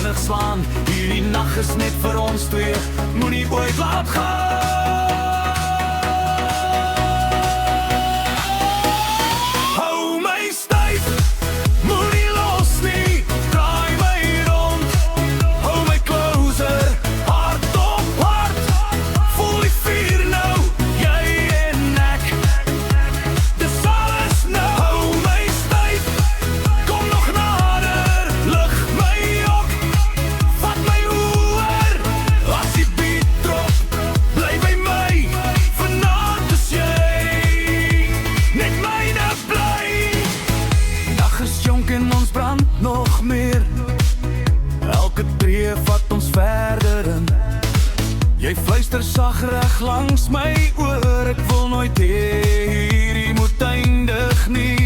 vinnig slaan. Hierdie nag is net vir ons twee, moenie ooit laat gaan. Hou my styf, moenie los nie, draai my rond, hou my closer, hart op hart, voel die vuur nou, jy en ek, dis alles nou. Hou my styf, kom nog nader, lig my op, vat my oor, as die beat drop, bly by my, vanaand is jy, net myne bly. Dag is jonk en ons brand nog meer, elke tree vat ons verder in. Jy fluister sagrig langs my oor, ek wil nooit hê hierdie moet eindig nie.